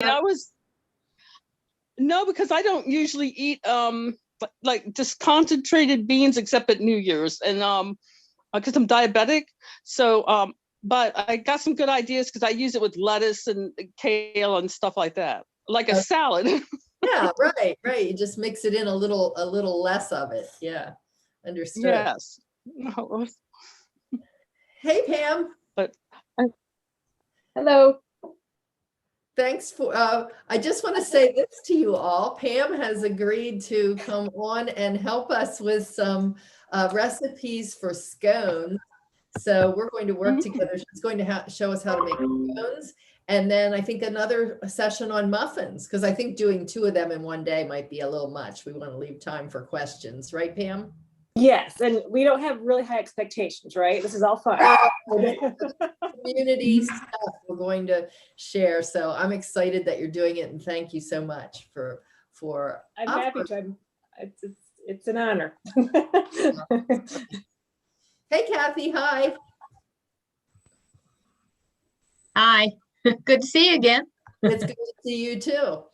I was, no, because I don't usually eat like just concentrated beans except at New Year's, and because I'm diabetic. So but I got some good ideas because I use it with lettuce and kale and stuff like that, like a salad. Yeah, right. You just mix it in a little less of it. Yeah, understood. Yes. Hey, Pam. But hello. Thanks for, I just want to say this to you all. Pam has agreed to come on and help us with some recipes for scones. So we're going to work together. She's going to show us how to make scones. And then I think another session on muffins, because I think doing 2 of them in one day might be a little much. We want to leave time for questions, right, Pam? Yes, and we don't have really high expectations, right? This is all fun. Community stuff we're going to share. So I'm excited that you're doing it, and thank you so much for. I'm happy to. It's an honor. Hey, Kathy. Hi. Hi. Good to see you again. It's good to see you too.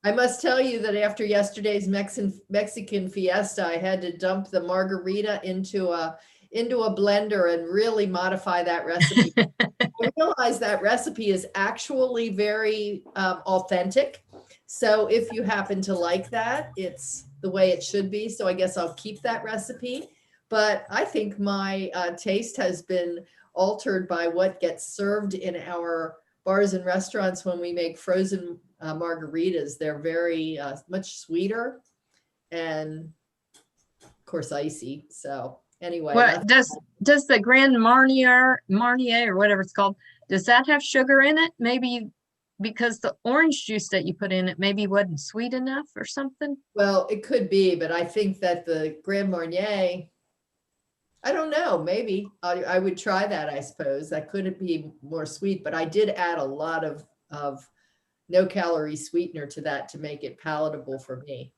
I must tell you that after yesterday's Mexican fiesta, I had to dump the margarita into a blender and really modify that recipe. I realized that recipe is actually very authentic. So if you happen to like that, it's the way it should be. So I guess I'll keep that recipe. But I think my taste has been altered by what gets served in our bars and restaurants when we make frozen margaritas. They're very much sweeter and of course icy. So anyway, well, does the Grand Marnier or whatever it's called, does that have sugar in it? Maybe because the orange juice that you put in it maybe wasn't sweet enough or something. Well, it could be, but I think that the Grand Marnier, I don't know, maybe I would try that. I suppose that couldn't be more sweet, but I did add a lot of no calorie sweetener to that to make it palatable for me.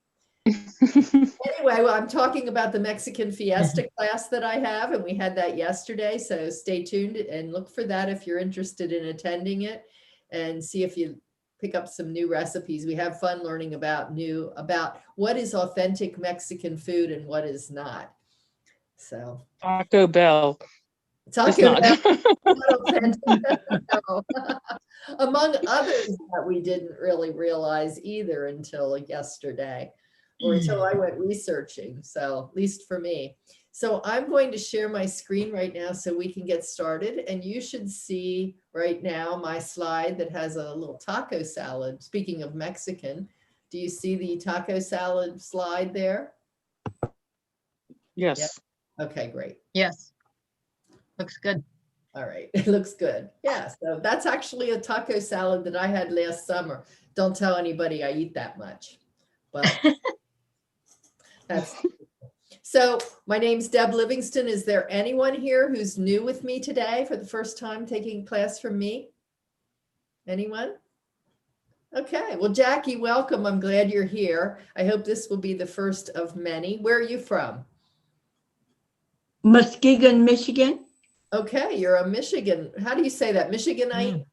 Anyway, well, I'm talking about the Mexican fiesta class that I have, and we had that yesterday. So stay tuned and look for that if you're interested in attending it, and see if you pick up some new recipes. We have fun learning about what is authentic Mexican food and what is not. So Taco Bell. Taco Bell. No. Among others that we didn't really realize either until yesterday, or until I went researching. So at least for me. So I'm going to share my screen right now so we can get started. And you should see right now my slide that has a little taco salad. Speaking of Mexican, do you see the taco salad slide there? Yes. Yep. Okay, great. Yes. Looks good. All right, it looks good. Yeah, so that's actually a taco salad that I had last summer. Don't tell anybody I eat that much, but that's so. My name's Deb Livingston. Is there anyone here who's new with me today for the first time taking class from me? Anyone? Okay, well, Jackie, welcome. I'm glad you're here. I hope this will be the first of many. Where are you from? Muskegon, Michigan. Okay, you're a Michigan. How do you say that? Michiganite?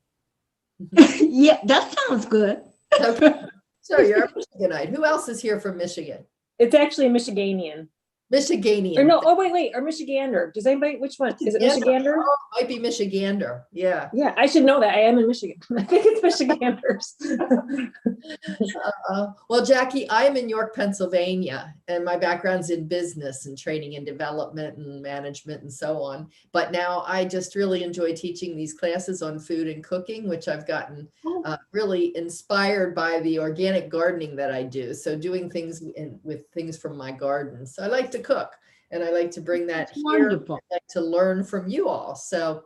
Yeah, that sounds good. Okay. So you're a Michiganite. Who else is here from Michigan? It's actually a Michiganian. Michiganian. Or no, oh wait, or Michigander. Does anybody, which one? Is it Michigander? Oh, it might be Michigander. Yeah. Yeah, I should know that. I am in Michigan. I think it's Michiganders. Well, Jackie, I am in York, Pennsylvania, and my background's in business and training and development and management and so on. But now I just really enjoy teaching these classes on food and cooking, which I've gotten really inspired by the organic gardening that I do. So doing things with things from my garden. So I like to cook, and I like to bring that here. Wonderful. I like to learn from you all. So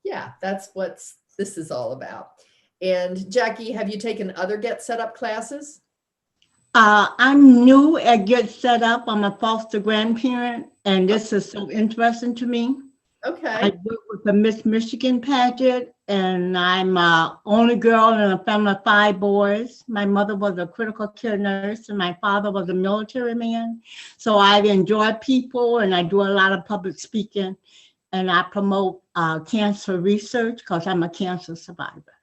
yeah, that's what this is all about. And Jackie, have you taken other Get Set Up classes? I'm new at Get Set Up. I'm a foster grandparent, and this is so interesting to me. Okay. I work with the Miss Michigan pageant, and I'm only girl in a family of 5 boys. My mother was a critical care nurse, and my father was a military man. So I enjoy people, and I do a lot of public speaking, and I promote cancer research because I'm a cancer survivor.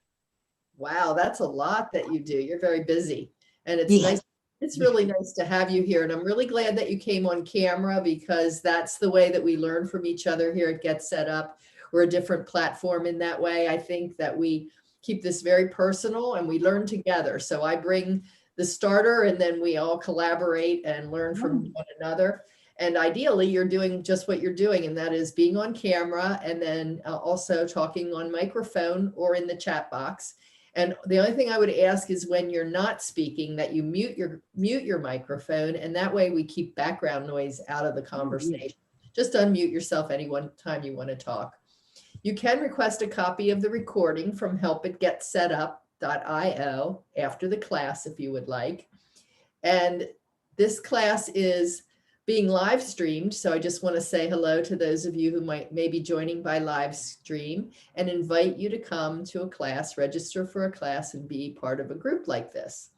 Wow, that's a lot that you do. You're very busy. And it's Yeah. nice. It's really nice to have you here. And I'm really glad that you came on camera because that's the way that we learn from each other here at Get Set Up. We're a different platform in that way. I think that we keep this very personal and we learn together. So I bring the starter and then we all collaborate and learn from one another. And ideally, you're doing just what you're doing, and that is being on camera and then also talking on microphone or in the chat box. And the only thing I would ask is when you're not speaking that you mute your microphone, and that way we keep background noise out of the conversation. Just unmute yourself any one time you want to talk. You can request a copy of the recording from help@getsetup.io after the class if you would like. And this class is being live streamed. So I just want to say hello to those of you who may be joining by live stream and invite you to come to a class, register for a class and be part of a group like this.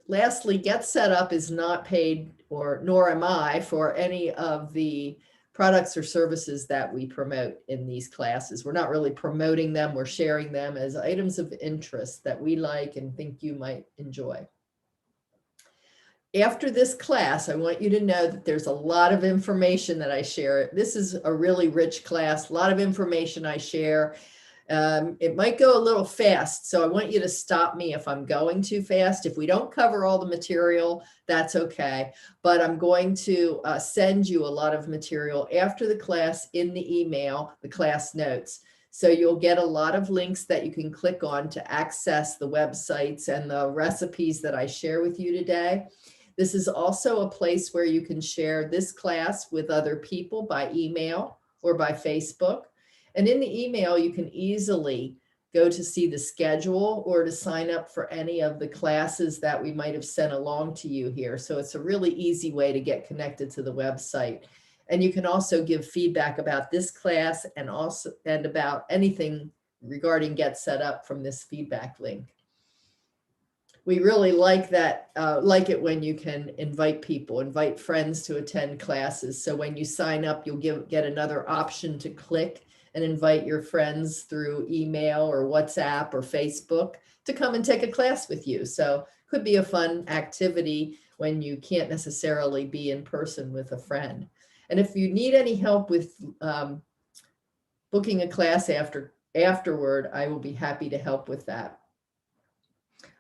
Lastly, Get Set Up is not paid nor am I for any of the products or services that we promote in these classes. We're not really promoting them, we're sharing them as items of interest that we like and think you might enjoy. After this class, I want you to know that there's a lot of information that I share. This is a really rich class, a lot of information I share. It might go a little fast, so I want you to stop me if I'm going too fast. If we don't cover all the material, that's okay. But I'm going to send you a lot of material after the class in the email, the class notes. So you'll get a lot of links that you can click on to access the websites and the recipes that I share with you today. This is also a place where you can share this class with other people by email or by Facebook. And in the email, you can easily go to see the schedule or to sign up for any of the classes that we might have sent along to you here. So it's a really easy way to get connected to the website. And you can also give feedback about this class and about anything regarding Get Set Up from this feedback link. We really like that, like it when you can invite people, invite friends to attend classes. So when you sign up, you'll get another option to click and invite your friends through email or WhatsApp or Facebook to come and take a class with you. So it could be a fun activity when you can't necessarily be in person with a friend. And if you need any help with booking a class afterward, I will be happy to help with that.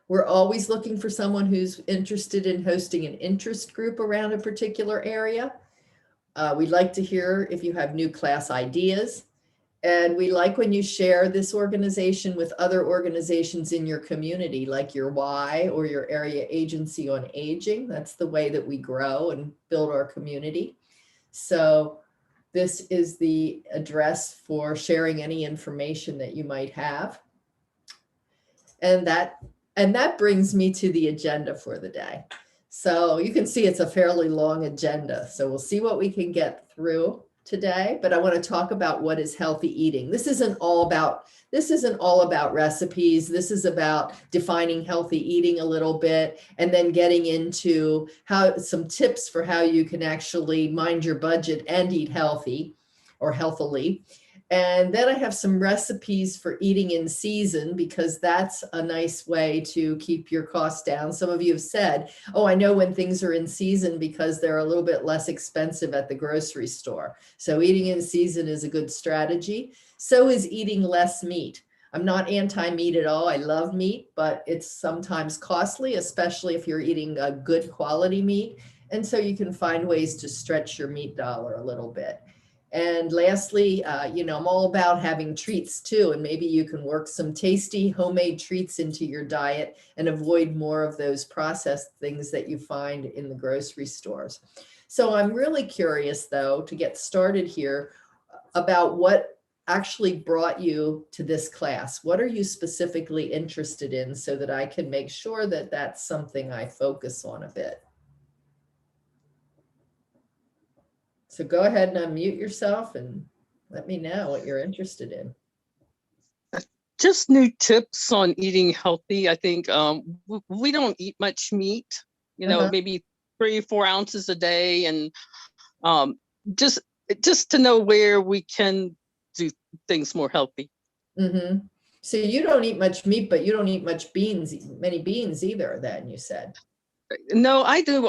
We're always looking for someone who's interested in hosting an interest group around a particular area. We'd like to hear if you have new class ideas. And we like when you share this organization with other organizations in your community, like your Y or your area agency on aging. That's the way that we grow and build our community. So this is the address for sharing any information that you might have. And that brings me to the agenda for the day. So you can see it's a fairly long agenda. So we'll see what we can get through today, but I want to talk about what is healthy eating. This isn't all about recipes. This is about defining healthy eating a little bit and then getting into some tips for how you can actually mind your budget and eat healthy or healthily. And then I have some recipes for eating in season, because that's a nice way to keep your costs down. Some of you have said, oh, I know when things are in season because they're a little bit less expensive at the grocery store. So eating in season is a good strategy. So is eating less meat. I'm not anti-meat at all. I love meat, but it's sometimes costly, especially if you're eating a good quality meat. And so you can find ways to stretch your meat dollar a little bit. And lastly, I'm all about having treats too, and maybe you can work some tasty homemade treats into your diet and avoid more of those processed things that you find in the grocery stores. So I'm really curious, though, to get started here about what actually brought you to this class. What are you specifically interested in so that I can make sure that that's something I focus on a bit? So go ahead and unmute yourself and let me know what you're interested in. Just new tips on eating healthy. I think we don't eat much meat, maybe 3 or 4 ounces a day. And just to know where we can do things more healthy. Mm-hmm. So you don't eat much meat, but you don't eat much many beans either, then you said. No, I do.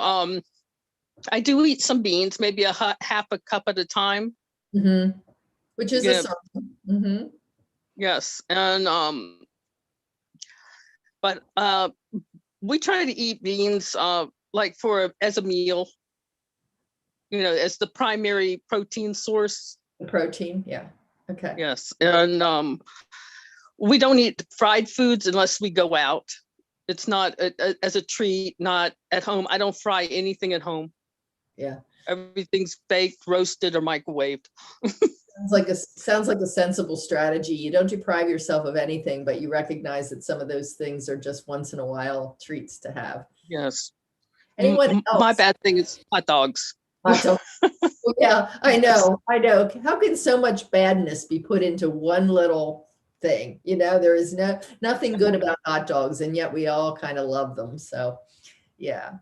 I do eat some beans, maybe half a cup at a time. Mm-hmm. Which is a Yeah. something. Mm-hmm. Yes, and but we try to eat beans like as a meal, as the primary protein source. The protein, yeah. Okay. Yes, and we don't eat fried foods unless we go out. It's not as a treat, not at home. I don't fry anything at home. Yeah. Everything's baked, roasted, or microwaved. Sounds like a sensible strategy. You don't deprive yourself of anything, but you recognize that some of those things are just once in a while treats to have. Yes. Anyone else? My bad thing is hot dogs. Hot dog. Yeah, I know. How can so much badness be put into one little thing? There is nothing good about hot dogs, and yet we all kind of love them. So, yeah.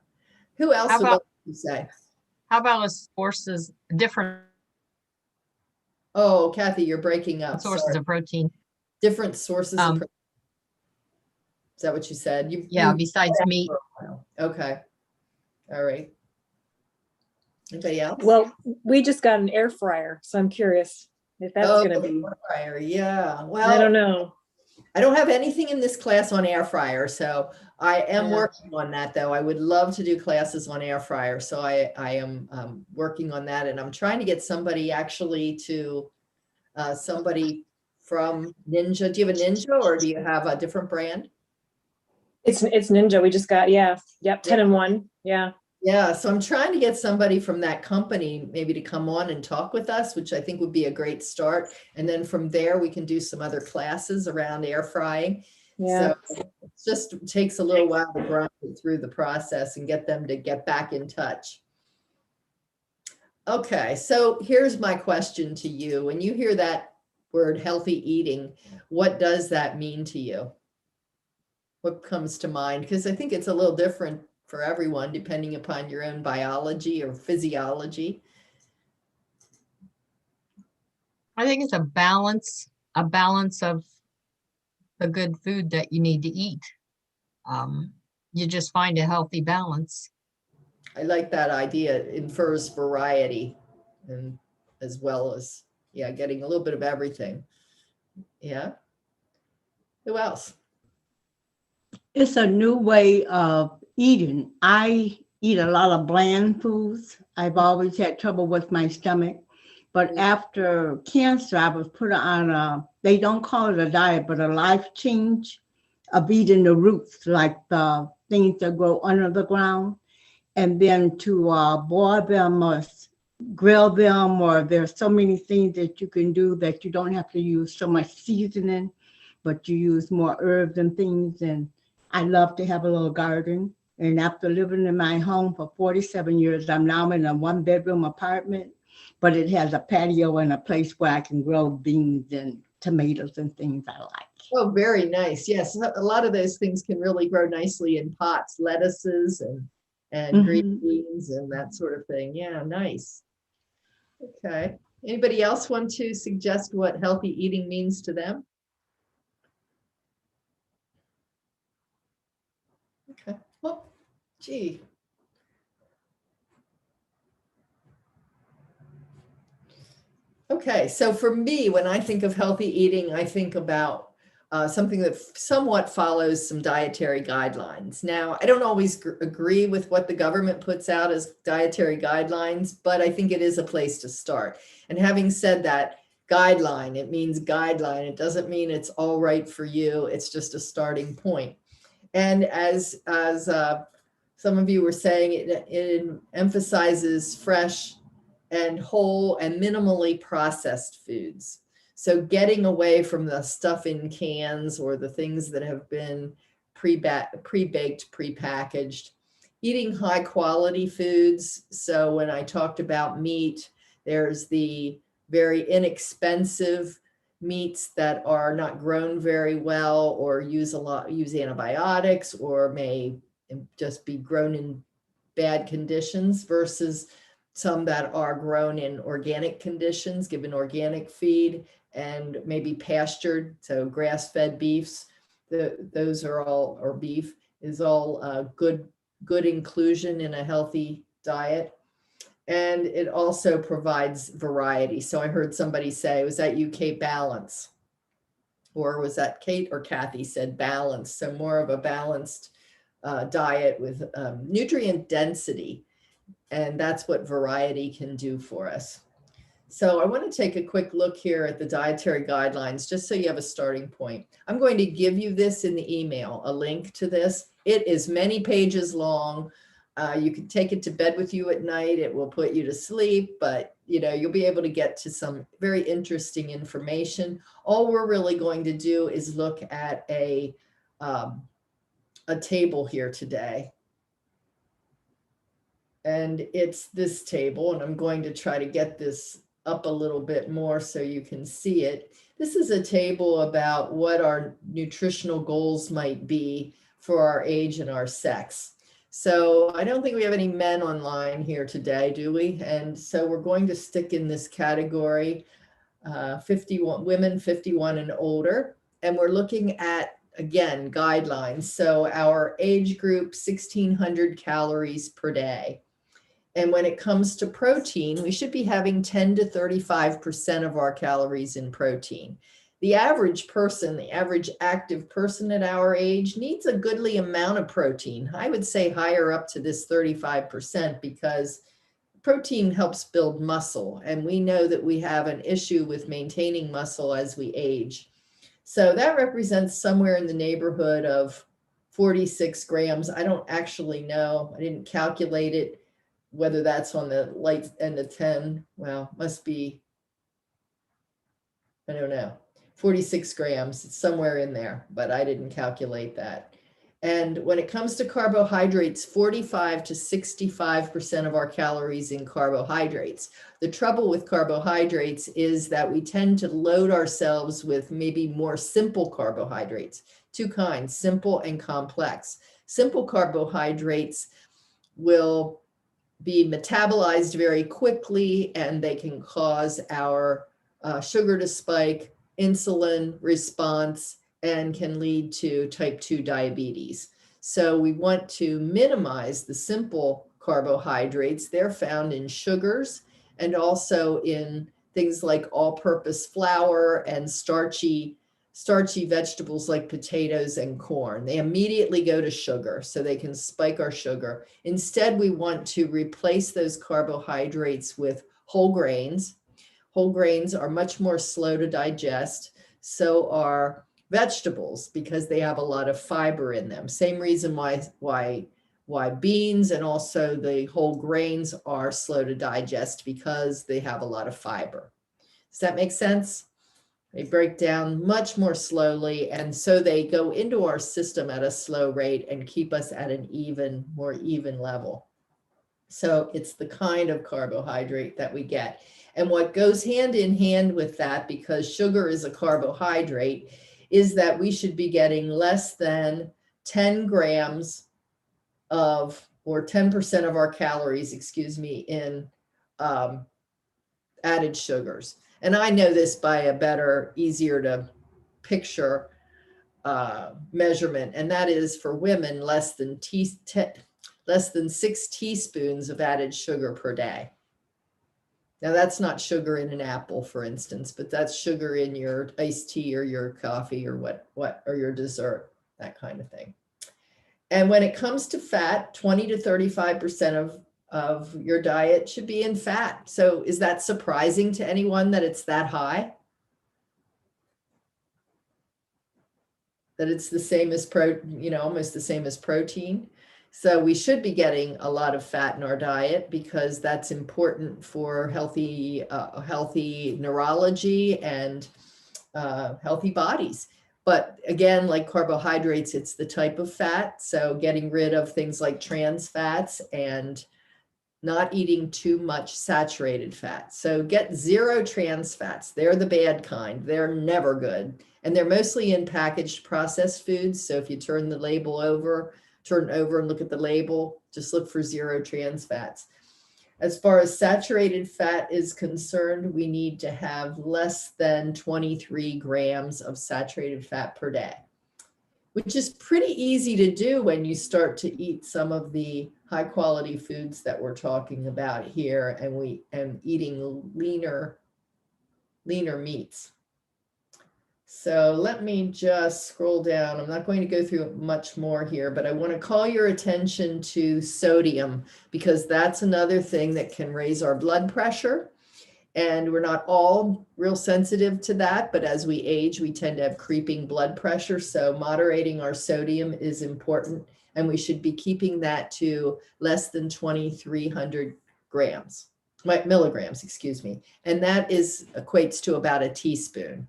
Who else How would about- like to say? How about as sources, different Oh, Kathy, you're breaking up. sources Sorry. of protein? Different sources of protein. Is that what you said? Yeah, besides meat. Okay. All right. Anybody else? Well, we just got an air fryer, so I'm curious if that's gonna be, air fryer. Yeah. Well, I don't know. I don't have anything in this class on air fryer, so I am Yeah. working on that though. I would love to do classes on air fryer, so I am working on that, and I'm trying to get somebody actually to somebody from Ninja. Do you have a Ninja or do you have a different brand? It's Ninja. We just got, yep, 10 and 1. Yeah. Yeah, so I'm trying to get somebody from that company maybe to come on and talk with us, which I think would be a great start. And then from there, we can do some other classes around air frying. Yeah. So it just takes a little while to grind it through the process and get them to get back in touch. Okay, so here's my question to you. When you hear that word healthy eating, what does that mean to you? What comes to mind? Because I think it's a little different for everyone, depending upon your own biology or physiology. I think it's a balance of the good food that you need to eat. You just find a healthy balance. I like that idea. It infers variety, and as well as, yeah, getting a little bit of everything. Yeah. Who else? It's a new way of eating. I eat a lot of bland foods. I've always had trouble with my stomach. But after cancer, I was put on they don't call it a diet, but a life change of eating the roots, like the things that grow under the ground, and then to boil them or grill them, or there's so many things that you can do that you don't have to use so much seasoning, but you use more herbs and things. And I love to have a little garden. And after living in my home for 47 years, I'm now in a 1-bedroom apartment, but it has a patio and a place where I can grow beans and tomatoes and things I like. Oh, very nice. Yes, a lot of those things can really grow nicely in pots, lettuces and green beans and that sort of thing. Yeah, nice. Okay. Anybody else want to suggest what healthy eating means to them? Okay. Well, gee. Okay, so for me, when I think of healthy eating, I think about something that somewhat follows some dietary guidelines. Now, I don't always agree with what the government puts out as dietary guidelines, but I think it is a place to start. And having said that, guideline, it means guideline. It doesn't mean it's all right for you. It's just a starting point. And as some of you were saying, it emphasizes fresh and whole and minimally processed foods. So getting away from the stuff in cans or the things that have been pre-baked, pre-packaged, eating high quality foods. So when I talked about meat, there's the very inexpensive meats that are not grown very well or use antibiotics or may just be grown in bad conditions versus some that are grown in organic conditions, given organic feed, and maybe pastured, so grass-fed beefs. Those are all, or beef is all good inclusion in a healthy diet. And it also provides variety. So I heard somebody say, was that you, Kate, balance? Or was that Kate or Kathy said balance? So more of a balanced diet with nutrient density. And that's what variety can do for us. So I want to take a quick look here at the dietary guidelines, just so you have a starting point. I'm going to give you this in the email, a link to this. It is many pages long. You can take it to bed with you at night. It will put you to sleep, but you'll be able to get to some very interesting information. All we're really going to do is look at a table here today. And it's this table, and I'm going to try to get this up a little bit more so you can see it. This is a table about what our nutritional goals might be for our age and our sex. So I don't think we have any men online here today, do we? And so we're going to stick in this category, 51 women 51 and older. And we're looking at, again, guidelines. So our age group, 1,600 calories per day. And when it comes to protein, we should be having 10 to 35% of our calories in protein. The average person, the average active person at our age needs a goodly amount of protein. I would say higher up to this 35% because protein helps build muscle. And we know that we have an issue with maintaining muscle as we age. So that represents somewhere in the neighborhood of 46 grams. I don't actually know. I didn't calculate it, whether that's on the light end of 10. Well, must be, I don't know. 46 grams, it's somewhere in there, but I didn't calculate that. And when it comes to carbohydrates, 45 to 65% of our calories in carbohydrates. The trouble with carbohydrates is that we tend to load ourselves with maybe more simple carbohydrates, two kinds, simple and complex. Simple carbohydrates will be metabolized very quickly, and they can cause our sugar to spike, insulin response, and can lead to type 2 diabetes. So we want to minimize the simple carbohydrates. They're found in sugars and also in things like all-purpose flour and starchy vegetables like potatoes and corn. They immediately go to sugar, so they can spike our sugar. Instead, we want to replace those carbohydrates with whole grains. Whole grains are much more slow to digest. So are vegetables, because they have a lot of fiber in them. Same reason why beans and also the whole grains are slow to digest, because they have a lot of fiber. Does that make sense? They break down much more slowly, and so they go into our system at a slow rate and keep us at an more even level. So it's the kind of carbohydrate that we get. And what goes hand in hand with that, because sugar is a carbohydrate, is that we should be getting less than 10 grams of, or 10% of our calories, in added sugars. And I know this by a better, easier to picture measurement, and that is for women less than 6 teaspoons of added sugar per day. Now that's not sugar in an apple, for instance, but that's sugar in your iced tea or your coffee or or your dessert, that kind of thing. And when it comes to fat, 20 to 35% of your diet should be in fat. So is that surprising to anyone that it's that high? That it's the same as almost the same as protein? So we should be getting a lot of fat in our diet, because that's important for healthy neurology and healthy bodies. But again, like carbohydrates, it's the type of fat. So getting rid of things like trans fats and not eating too much saturated fat. So get 0 trans fats. They're the bad kind. They're never good. And they're mostly in packaged processed foods. So if you turn it over and look at the label, just look for 0 trans fats. As far as saturated fat is concerned, we need to have less than 23 grams of saturated fat per day, which is pretty easy to do when you start to eat some of the high quality foods that we're talking about here, and eating leaner meats. So let me just scroll down. I'm not going to go through much more here, but I want to call your attention to sodium, because that's another thing that can raise our blood pressure. And we're not all real sensitive to that, but as we age, we tend to have creeping blood pressure. So moderating our sodium is important, and we should be keeping that to less than 2,300 milligrams, excuse me. And that equates to about a teaspoon.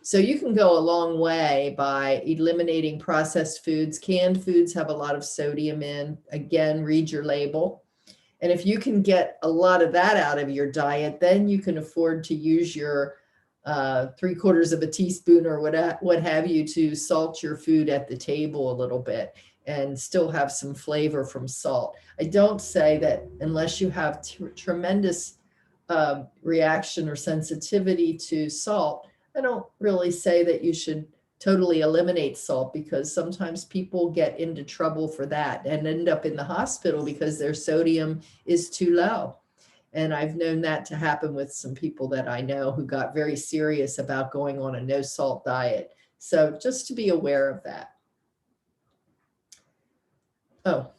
So you can go a long way by eliminating processed foods. Canned foods have a lot of sodium in. Again, read your label. And if you can get a lot of that out of your diet, then you can afford to use your 3/4 of a teaspoon or what have you to salt your food at the table a little bit and still have some flavor from salt. I don't say that unless you have tremendous reaction or sensitivity to salt, I don't really say that you should totally eliminate salt, because sometimes people get into trouble for that and end up in the hospital because their sodium is too low. And I've known that to happen with some people that I know who got very serious about going on a no salt diet. So just to be aware of that. Oh,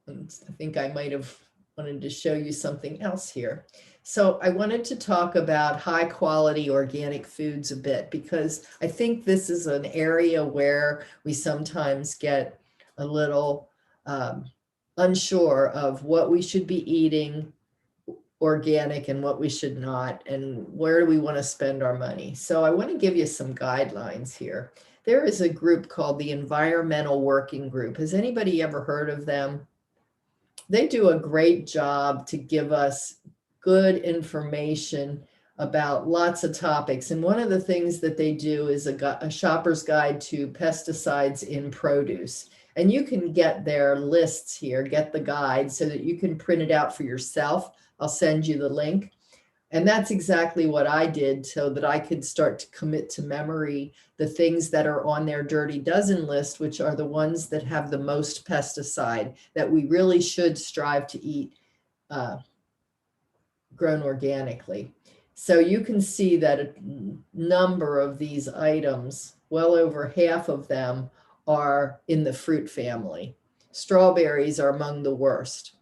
and I think I might have wanted to show you something else here. So I wanted to talk about high quality organic foods a bit, because I think this is an area where we sometimes get a little unsure of what we should be eating organic and what we should not, and where do we want to spend our money. So I want to give you some guidelines here. There is a group called the Environmental Working Group. Has anybody ever heard of them? They do a great job to give us good information about lots of topics. And one of the things that they do is a shopper's guide to pesticides in produce. And you can get their lists here, get the guide so that you can print it out for yourself. I'll send you the link. And that's exactly what I did so that I could start to commit to memory the things that are on their Dirty Dozen list, which are the ones that have the most pesticide that we really should strive to eat grown organically. So you can see that a number of these items, well over half of them, are in the fruit family. Strawberries are among the worst.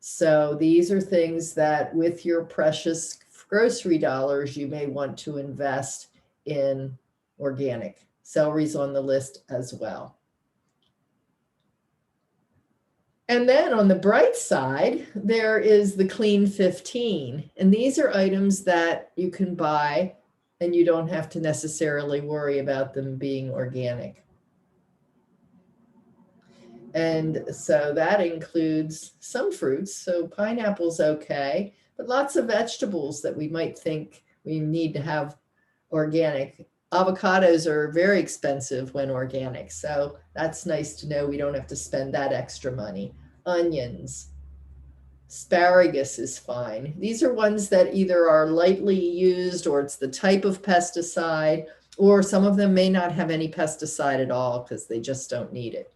So these are things that with your precious grocery dollars, you may want to invest in organic. Celery's on the list as well. And then on the bright side, there is the Clean 15. And these are items that you can buy and you don't have to necessarily worry about them being organic. And so that includes some fruits. So pineapple's okay, but lots of vegetables that we might think we need to have organic. Avocados are very expensive when organic. So that's nice to know we don't have to spend that extra money. Onions, asparagus is fine. These are ones that either are lightly used or it's the type of pesticide, or some of them may not have any pesticide at all because they just don't need it.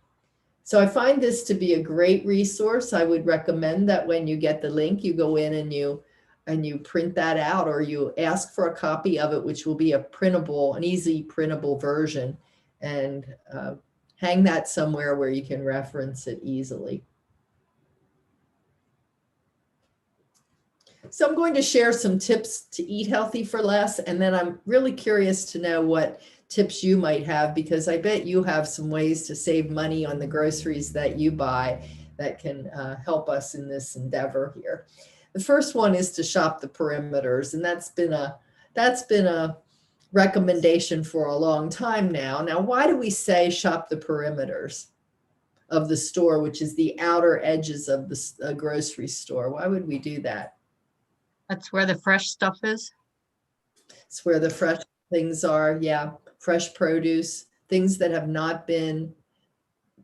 So I find this to be a great resource. I would recommend that when you get the link, you go in and you print that out, or you ask for a copy of it, which will be an easy printable version, and hang that somewhere where you can reference it easily. So I'm going to share some tips to eat healthy for less, and then I'm really curious to know what tips you might have, because I bet you have some ways to save money on the groceries that you buy that can help us in this endeavor here. The first one is to shop the perimeters, and that's been a recommendation for a long time now. Now, why do we say shop the perimeters of the store, which is the outer edges of the grocery store? Why would we do that? That's where the fresh stuff is. It's where the fresh things are. Yeah. Fresh produce, things that have not been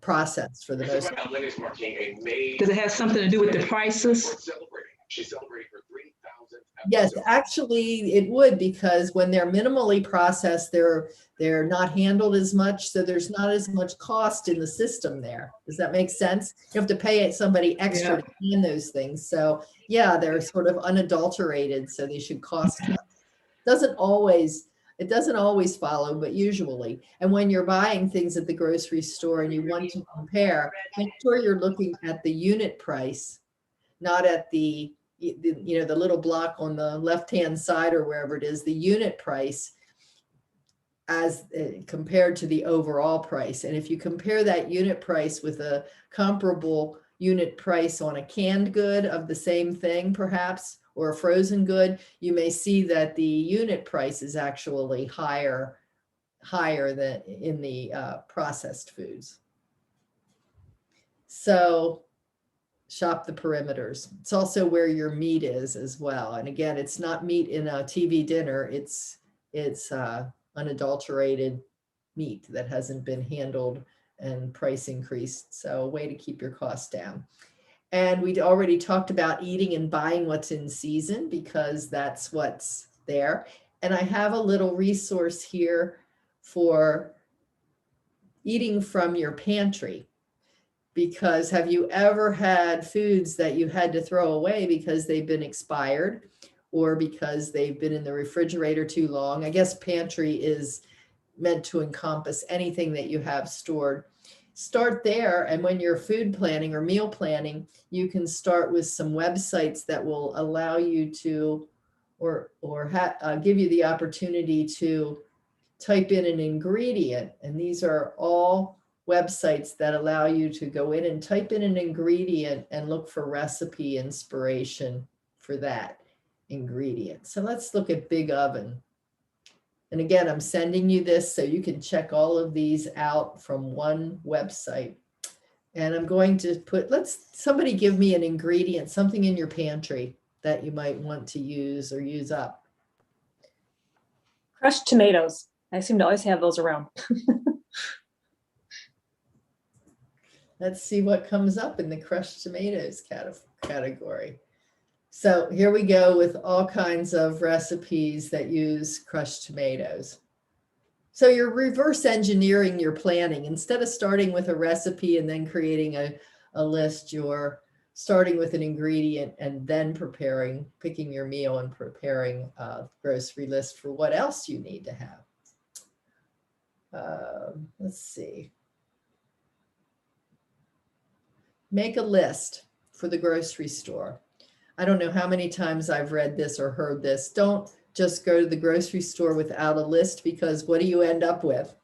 processed for the most. Does it have something to do with the prices? Yes, actually it would, because when they're minimally processed, they're not handled as much, so there's not as much cost in the system there. Does that make sense? You have to pay somebody extra to can those things. So yeah, they're sort of unadulterated, so they should cost less. It doesn't always follow, but usually. And when you're buying things at the grocery store and you want to compare, make sure you're looking at the unit price, not at the little block on the left-hand side or wherever it is, the unit price as compared to the overall price. And if you compare that unit price with a comparable unit price on a canned good of the same thing, perhaps, or a frozen good, you may see that the unit price is actually higher than in the processed foods. So shop the perimeters. It's also where your meat is as well. And again, it's not meat in a TV dinner. It's unadulterated meat that hasn't been handled and price increased. So a way to keep your costs down. And we'd already talked about eating and buying what's in season, because that's what's there. And I have a little resource here for eating from your pantry. Because have you ever had foods that you had to throw away because they've been expired or because they've been in the refrigerator too long? I guess pantry is meant to encompass anything that you have stored. Start there, and when you're food planning or meal planning, you can start with some websites that will allow you to, or give you the opportunity to type in an ingredient. And these are all websites that allow you to go in and type in an ingredient and look for recipe inspiration for that ingredient. So let's look at Big Oven. And again, I'm sending you this so you can check all of these out from one website. And I'm going to put, somebody give me an ingredient, something in your pantry that you might want to use or use up. Crushed tomatoes. I seem to always have those around. Let's see what comes up in the crushed tomatoes category. So here we go with all kinds of recipes that use crushed tomatoes. So you're reverse engineering your planning. Instead of starting with a recipe and then creating a list, you're starting with an ingredient and then picking your meal and preparing a grocery list for what else you need to have. Let's see. Make a list for the grocery store. I don't know how many times I've read this or heard this. Don't just go to the grocery store without a list, because what do you end up with?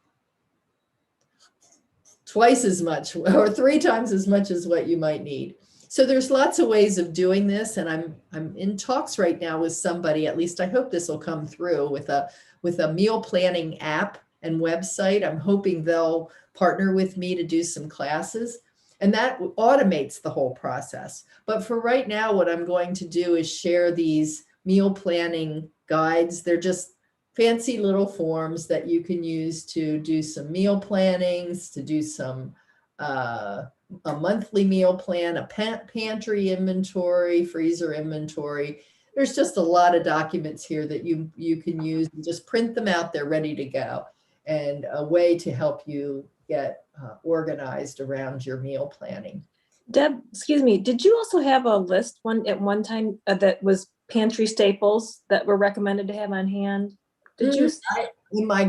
Twice as much or 3 times as much as what you might need. So there's lots of ways of doing this. And I'm in talks right now with somebody, at least I hope this will come through, with a meal planning app and website. I'm hoping they'll partner with me to do some classes. And that automates the whole process. But for right now, what I'm going to do is share these meal planning guides. They're just fancy little forms that you can use to do some meal plannings, to do some a monthly meal plan, a pantry inventory, freezer inventory. There's just a lot of documents here that you can use and just print them out. They're ready to go, and a way to help you get organized around your meal planning. Deb, excuse me, did you also have a list at one time that was pantry staples that were recommended to have on hand? Did you? In my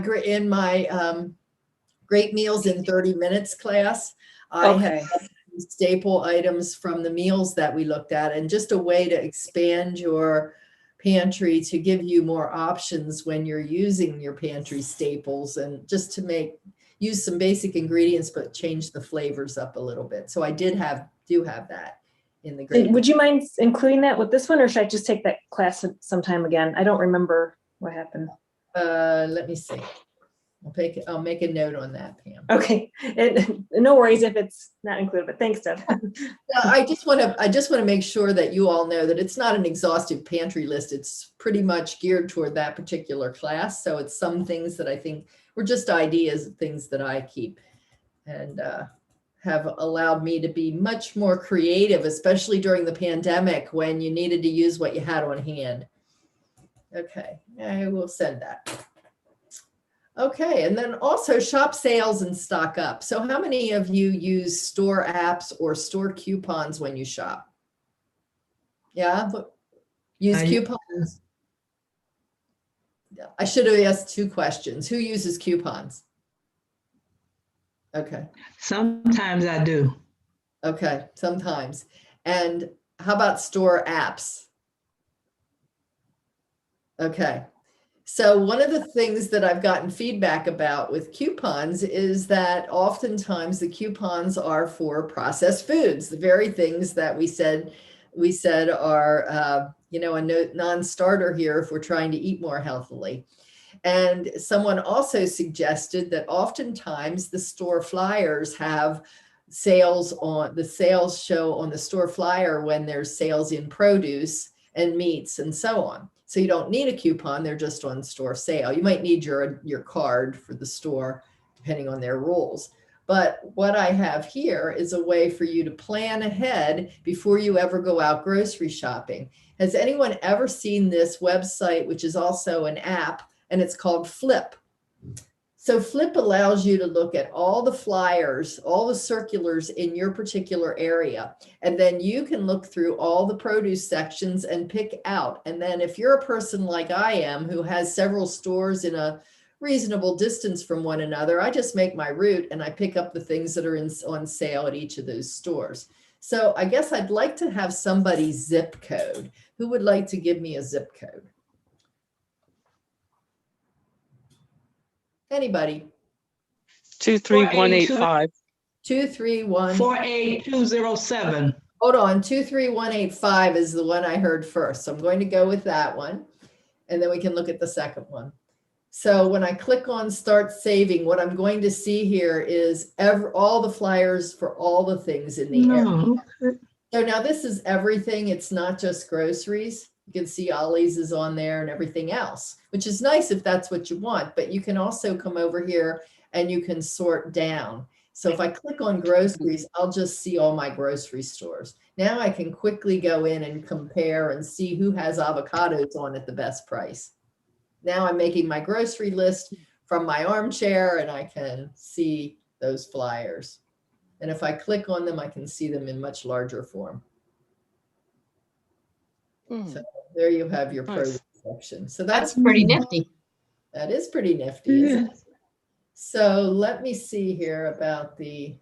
Great Meals in 30 Minutes class, I have staple items from the meals that we looked at, and just a way to expand your pantry to give you more options when you're using your pantry staples, and just to use some basic ingredients, but change the flavors up a little bit. So I do have that in the Great. Would you mind including that with this one, or should I just take that class sometime again? I don't remember what happened. Let me see. I'll make a note on that, Pam. Okay, and no worries if it's not included, but thanks, Deb. I just want to make sure that you all know that it's not an exhaustive pantry list. It's pretty much geared toward that particular class. So it's some things that I think were just ideas of things that I keep and have allowed me to be much more creative, especially during the pandemic when you needed to use what you had on hand. Okay, I will send that. Okay, and then also shop sales and stock up. So how many of you use store apps or store coupons when you shop? Yeah, use I use- coupons. Yeah, I should have asked 2 questions. Who uses coupons? Okay, Sometimes I do. okay, sometimes. And how about store apps? Okay. So one of the things that I've gotten feedback about with coupons is that oftentimes the coupons are for processed foods, the very things that we said are, you know, a non-starter here if we're trying to eat more healthily. And someone also suggested that oftentimes the store flyers have sales on the sales show on the store flyer when there's sales in produce and meats and so on. So you don't need a coupon, they're just on store sale. You might need your card for the store, depending on their rules. But what I have here is a way for you to plan ahead before you ever go out grocery shopping. Has anyone ever seen this website, which is also an app, and it's called Flip? So Flip allows you to look at all the flyers, all the circulars in your particular area. And then you can look through all the produce sections and pick out. And then if you're a person like I am, who has several stores in a reasonable distance from one another, I just make my route and I pick up the things that are on sale at each of those stores. So I guess I'd like to have somebody's zip code. Who would like to give me a zip code? Anybody? 23185. 231. 48207. Hold on, 23185 is the one I heard first. So I'm going to go with that one. And then we can look at the second one. So when I click on start saving, what I'm going to see here is all the flyers for all the things in the area. No. So now this is everything. It's not just groceries. You can see Ollie's is on there and everything else, which is nice if that's what you want, but you can also come over here and you can sort down. So if I click on groceries, I'll just see all my grocery stores. Now I can quickly go in and compare and see who has avocados on at the best price. Now I'm making my grocery list from my armchair and I can see those flyers. And if I click on them, I can see them in much larger form. So there you have your Nice. produce section. So That's pretty nifty. that is pretty nifty, isn't it? So let me see here about I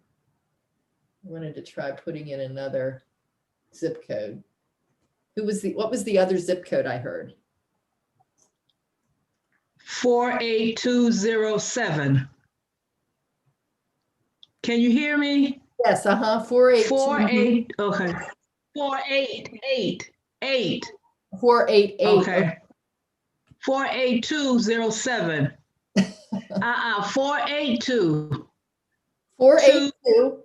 wanted to try putting in another zip code. What was the other zip code I heard? 48207. Can you hear me? Yes, 482. 48. Okay. 4888. 488. Okay. 48207. 482 482.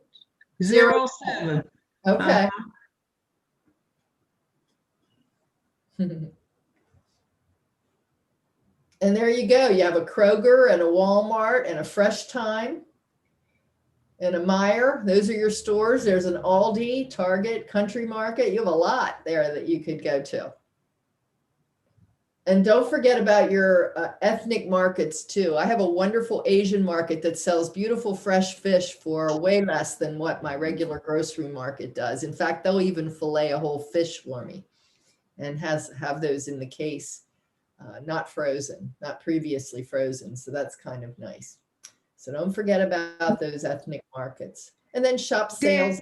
07. Okay. And there you go. You have a Kroger and a Walmart and a Fresh Time and a Meijer. Those are your stores. There's an Aldi, Target, Country Market. You have a lot there that you could go to. And don't forget about your ethnic markets too. I have a wonderful Asian market that sells beautiful fresh fish for way less than what my regular grocery market does. In fact, they'll even fillet a whole fish for me and have those in the case, not frozen, not previously frozen. So that's kind of nice. So don't forget about those ethnic markets. And then shop sales.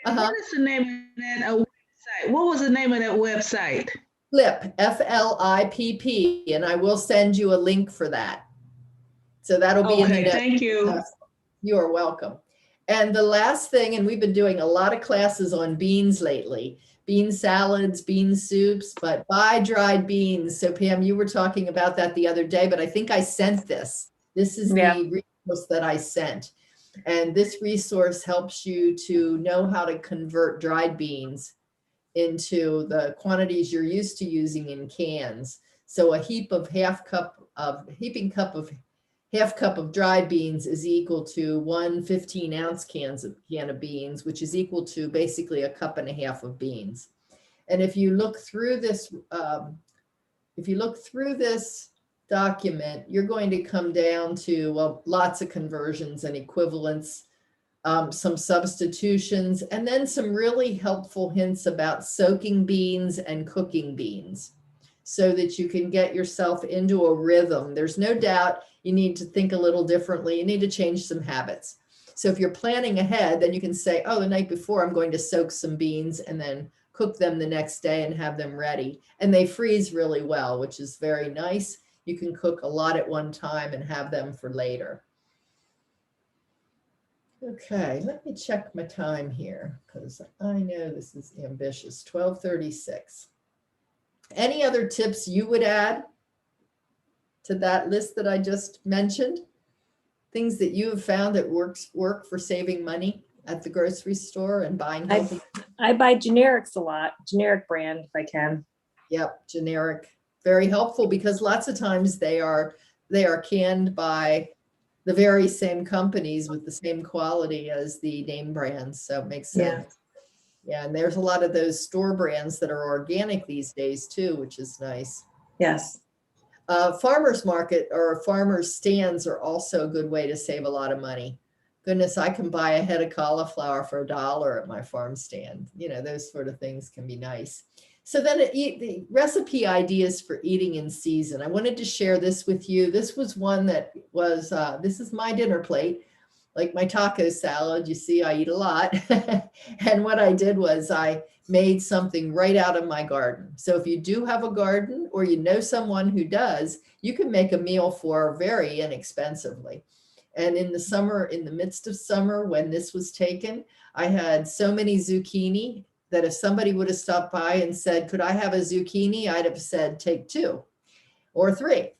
What is the name of that website? What was the name of that website? Flip, F-L-I-P-P, and I will send you a link for that. So that'll be in the notes. Thank you. You are welcome. And the last thing, and we've been doing a lot of classes on beans lately, bean salads, bean soups, but buy dried beans. So Pam, you were talking about that the other day, but I think I sent this. This is the resource that I sent. And this resource helps you to know how to convert dried beans into the quantities you're used to using in cans. So a heaping cup of half cup of dried beans is equal to 1 15-ounce can of beans, which is equal to basically a cup and a half of beans. And if you look through this, document, you're going to come down to, well, lots of conversions and equivalents, some substitutions, and then some really helpful hints about soaking beans and cooking beans so that you can get yourself into a rhythm. There's no doubt you need to think a little differently. You need to change some habits. So if you're planning ahead, then you can say, oh, the night before I'm going to soak some beans and then cook them the next day and have them ready. And they freeze really well, which is very nice. You can cook a lot at one time and have them for later. Okay, let me check my time here because I know this is ambitious. 12:36. Any other tips you would add to that list that I just mentioned? Things that you have found that work for saving money at the grocery store and buying healthy? I buy generics a lot, generic brand if I can. Yep, generic. Very helpful because lots of times they are canned by the very same companies with the same quality as the name brands. So it makes sense. Yeah, and there's a lot of those store brands that are organic these days too, which is nice. Yes. Farmers market or farmers stands are also a good way to save a lot of money. Goodness, I can buy a head of cauliflower for $1 at my farm stand. You know, those sort of things can be nice. So then the recipe ideas for eating in season. I wanted to share this with you. This was one that was, this is my dinner plate, like my taco salad. You see, I eat a lot. And what I did was I made something right out of my garden. So if you do have a garden or you know someone who does, you can make a meal for very inexpensively. And in the summer, in the midst of summer, when this was taken, I had so many zucchini that if somebody would have stopped by and said, could I have a zucchini? I'd have said, take 2 or 3.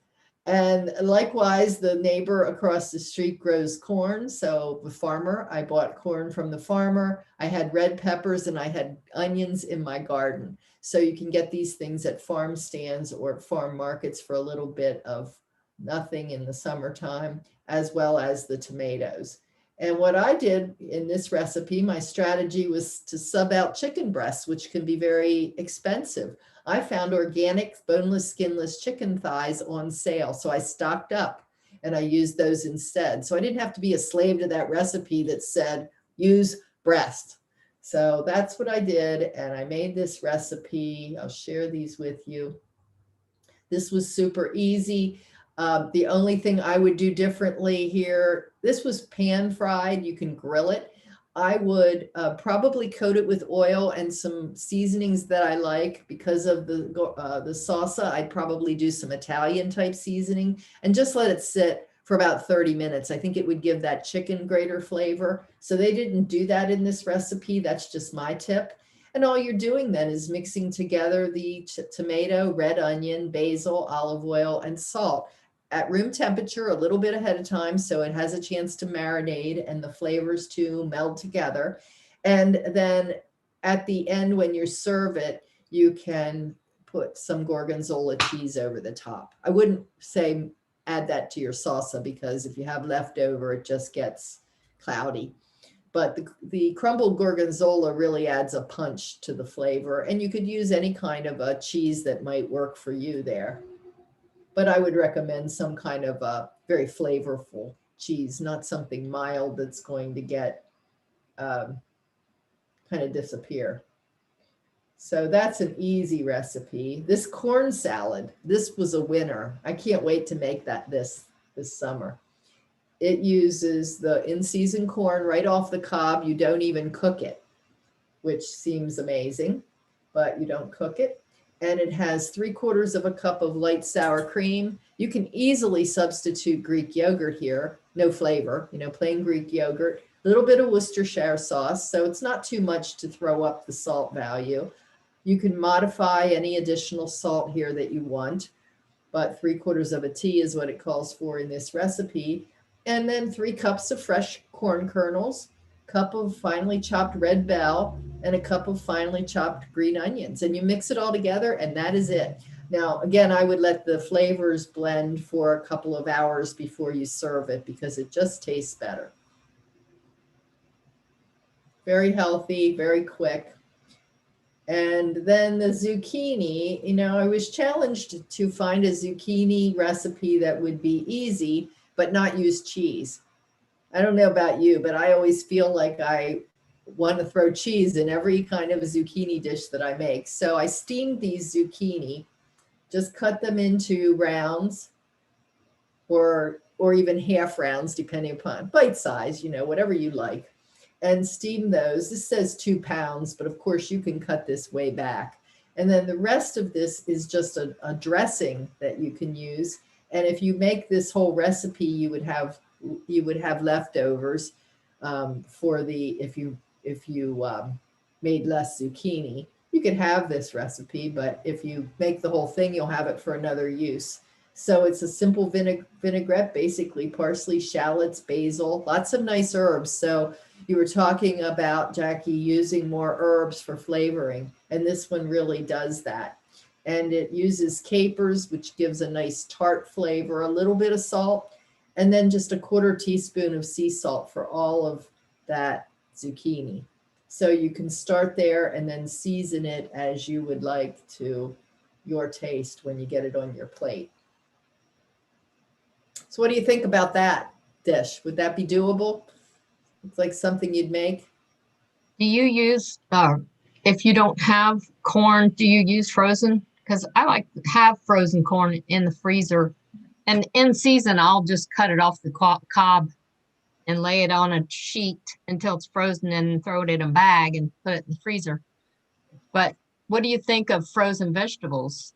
And likewise, the neighbor across the street grows corn. So the farmer, I bought corn from the farmer. I had red peppers and I had onions in my garden. So you can get these things at farm stands or farm markets for a little bit of nothing in the summertime, as well as the tomatoes. And what I did in this recipe, my strategy was to sub out chicken breasts, which can be very expensive. I found organic, boneless, skinless chicken thighs on sale. So I stocked up and I used those instead. So I didn't have to be a slave to that recipe that said, use breast. So that's what I did. And I made this recipe. I'll share these with you. This was super easy. The only thing I would do differently here, this was pan fried. You can grill it. I would probably coat it with oil and some seasonings that I like. Because of the salsa, I'd probably do some Italian type seasoning and just let it sit for about 30 minutes. I think it would give that chicken greater flavor. So they didn't do that in this recipe. That's just my tip. And all you're doing then is mixing together the tomato, red onion, basil, olive oil, and salt at room temperature a little bit ahead of time so it has a chance to marinate and the flavors to meld together. And then at the end, when you serve it, you can put some gorgonzola cheese over the top. I wouldn't say add that to your salsa because if you have leftover, it just gets cloudy. But the crumbled gorgonzola really adds a punch to the flavor. And you could use any kind of a cheese that might work for you there. But I would recommend some kind of a very flavorful cheese, not something mild that's going to get kind of disappear. So that's an easy recipe. This corn salad, this was a winner. I can't wait to make that this summer. It uses the in-season corn right off the cob. You don't even cook it, which seems amazing, but you don't cook it. And it has 3/4 cup of light sour cream. You can easily substitute Greek yogurt here. No flavor, plain Greek yogurt, a little bit of Worcestershire sauce. So it's not too much to throw up the salt value. You can modify any additional salt here that you want, but 3/4 tea is what it calls for in this recipe. And then 3 cups of fresh corn kernels, cup of finely chopped red bell, and a cup of finely chopped green onions. And you mix it all together and that is it. Now, again, I would let the flavors blend for a couple of hours before you serve it because it just tastes better. Very healthy, very quick. And then the zucchini, you know, I was challenged to find a zucchini recipe that would be easy, but not use cheese. I don't know about you, but I always feel like I want to throw cheese in every kind of a zucchini dish that I make. So I steamed these zucchini, just cut them into rounds or even half rounds, depending upon bite size, you know, whatever you like, and steam those. This says 2 pounds, but of course you can cut this way back. And then the rest of this is just a dressing that you can use. And if you make this whole recipe, you would have leftovers for the, if you made less zucchini. You could have this recipe, but if you make the whole thing, you'll have it for another use. So it's a simple vinaigrette, basically parsley, shallots, basil, lots of nice herbs. So you were talking about, Jackie, using more herbs for flavoring, and this one really does that. And it uses capers, which gives a nice tart flavor, a little bit of salt, and then just a 1/4 teaspoon of sea salt for all of that zucchini. So you can start there and then season it as you would like to your taste when you get it on your plate. So what do you think about that dish? Would that be doable? It's like something you'd make? Do you use, if you don't have corn, do you use frozen? Because I like to have frozen corn in the freezer. And in season, I'll just cut it off the cob and lay it on a sheet until it's frozen and throw it in a bag and put it in the freezer. But what do you think of frozen vegetables?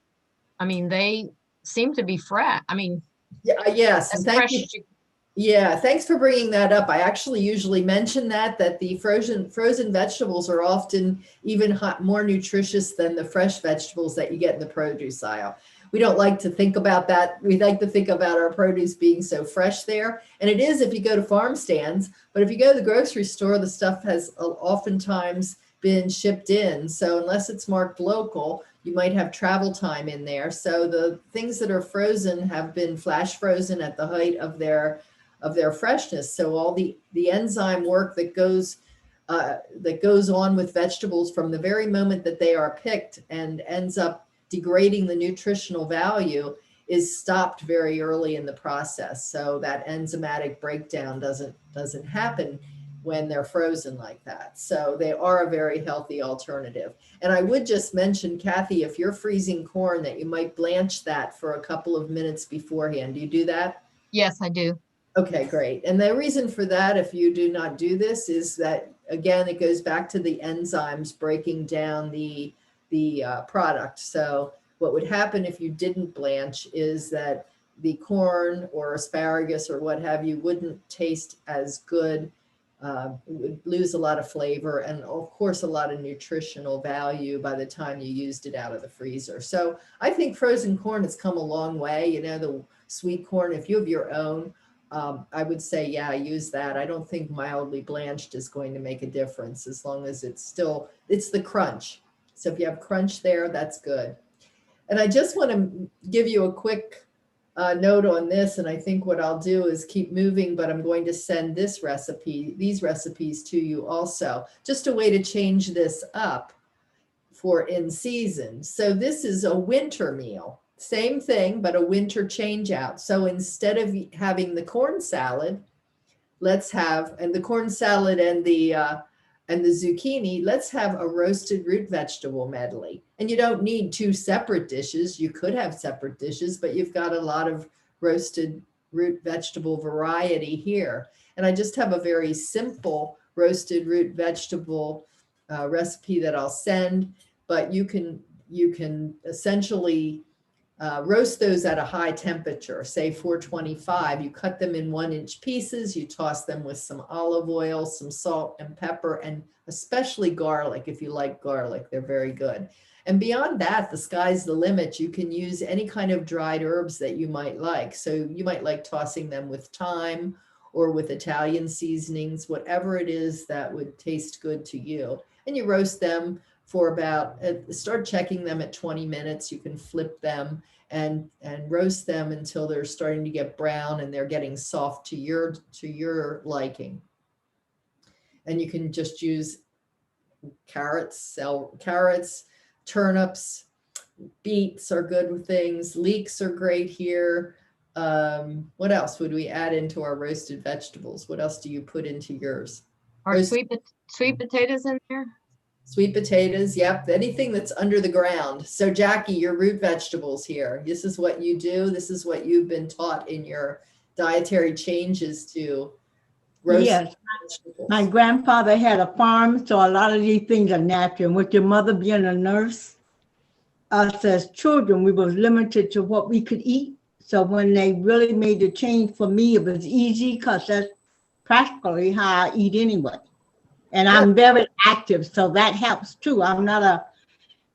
I mean, they seem to be fresh. I mean, Yeah, yes. as And thank fresh you. as you. Yeah, thanks for bringing that up. I actually usually mention that the frozen vegetables are often even more nutritious than the fresh vegetables that you get in the produce aisle. We don't like to think about that. We like to think about our produce being so fresh there. And it is if you go to farm stands, but if you go to the grocery store, the stuff has oftentimes been shipped in. So unless it's marked local, you might have travel time in there. So the things that are frozen have been flash frozen at the height of their freshness. So all the enzyme work that goes on with vegetables from the very moment that they are picked and ends up degrading the nutritional value is stopped very early in the process. So that enzymatic breakdown doesn't happen when they're frozen like that. So they are a very healthy alternative. And I would just mention, Kathy, if you're freezing corn, that you might blanch that for a couple of minutes beforehand. Do you do that? Yes, I do. Okay, great. And the reason for that, if you do not do this, is that, again, it goes back to the enzymes breaking down the product. So what would happen if you didn't blanch is that the corn or asparagus or what have you wouldn't taste as good. It would lose a lot of flavor and, of course, a lot of nutritional value by the time you used it out of the freezer. So I think frozen corn has come a long way. You know, the sweet corn, if you have your own, I would say, yeah, use that. I don't think mildly blanched is going to make a difference as long as it's the crunch. So if you have crunch there, that's good. And I just want to give you a quick note on this. And I think what I'll do is keep moving, but I'm going to send these recipes to you also. Just a way to change this up for in season. So this is a winter meal. Same thing, but a winter change out. So instead of having the corn salad, let's have, and the corn salad and the zucchini, let's have a roasted root vegetable medley. And you don't need 2 separate dishes. You could have separate dishes, but you've got a lot of roasted root vegetable variety here. And I just have a very simple roasted root vegetable recipe that I'll send, but you can essentially roast those at a high temperature, say 425. You cut them in 1-inch pieces. You toss them with some olive oil, some salt and pepper, and especially garlic. If you like garlic, they're very good. And beyond that, the sky's the limit. You can use any kind of dried herbs that you might like. So you might like tossing them with thyme or with Italian seasonings, whatever it is that would taste good to you. And you roast them for about, start checking them at 20 minutes. You can flip them and roast them until they're starting to get brown and they're getting soft to your liking. And you can just use carrots, turnips, beets are good things. Leeks are great here. What else would we add into our roasted vegetables? What else do you put into yours? Are Roast- sweet potatoes in there? Sweet potatoes, yep, anything that's under the ground. So Jackie, your root vegetables here. This is what you do. This is what you've been taught in your dietary changes to roast Yes, vegetables. my grandfather had a farm, so a lot of these things are natural. And with your mother being a nurse, us as children, we was limited to what we could eat. So when they really made the change for me, it was easy because that's practically how I eat anyway. And I'm very active, so that helps too. I'm not a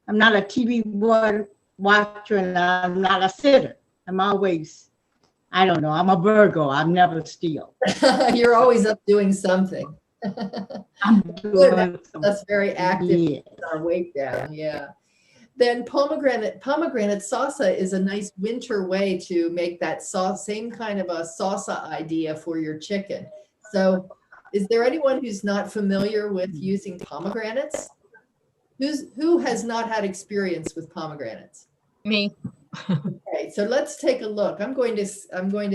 TV watcher and I'm not a sitter. I'm always, I don't know, I'm a Virgo. I'm never still. You're always up doing something. I'm doing That's very active. yeah. Our weight down, yeah. Then pomegranate salsa is a nice winter way to make that sauce, same kind of a salsa idea for your chicken. So is there anyone who's not familiar with using pomegranates? Who has not had experience with pomegranates? Me. Okay, so let's take a look. I'm going to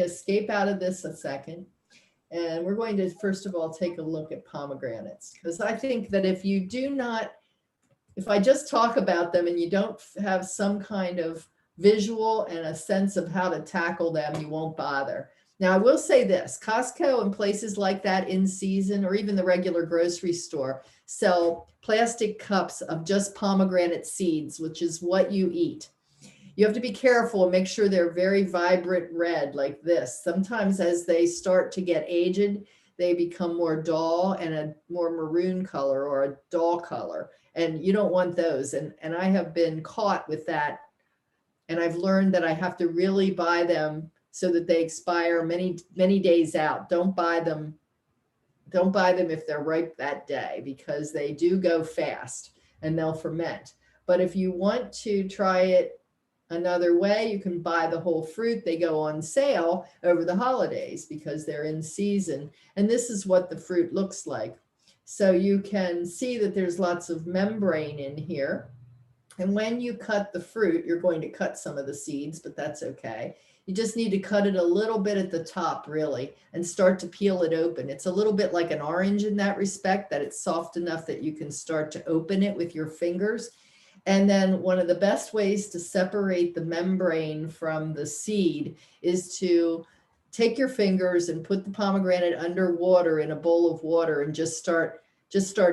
escape out of this a second. And we're going to, first of all, take a look at pomegranates, because I think that if I just talk about them and you don't have some kind of visual and a sense of how to tackle them, you won't bother. Now, I will say this, Costco and places like that in season, or even the regular grocery store, sell plastic cups of just pomegranate seeds, which is what you eat. You have to be careful and make sure they're very vibrant red like this. Sometimes as they start to get aged, they become more dull and a more maroon color or a dull color. And you don't want those. And I have been caught with that. And I've learned that I have to really buy them so that they expire many, many days out. Don't buy them if they're ripe that day, because they do go fast and they'll ferment. But if you want to try it another way, you can buy the whole fruit. They go on sale over the holidays because they're in season. And this is what the fruit looks like. So you can see that there's lots of membrane in here. And when you cut the fruit, you're going to cut some of the seeds, but that's okay. You just need to cut it a little bit at the top, really, and start to peel it open. It's a little bit like an orange in that respect, that it's soft enough that you can start to open it with your fingers. And then one of the best ways to separate the membrane from the seed is to take your fingers and put the pomegranate under water in a bowl of water and just start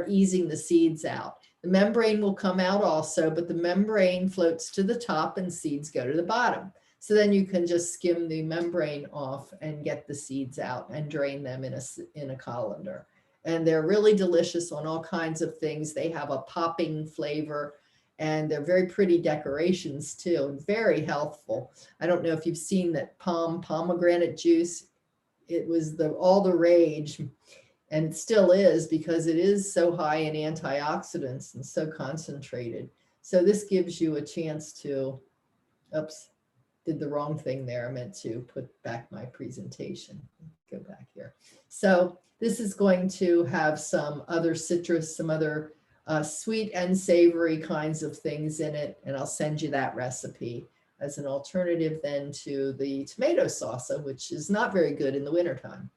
easing the seeds out. The membrane will come out also, but the membrane floats to the top and seeds go to the bottom. So then you can just skim the membrane off and get the seeds out and drain them in a colander. And they're really delicious on all kinds of things. They have a popping flavor and they're very pretty decorations too, very healthful. I don't know if you've seen that pomegranate juice. It was all the rage, and it still is because it is so high in antioxidants and so concentrated. So this gives you a chance to, oops, did the wrong thing there. I meant to put back my presentation. Go back here. So this is going to have some other citrus, some other sweet and savory kinds of things in it. And I'll send you that recipe as an alternative then to the tomato salsa, which is not very good in the wintertime.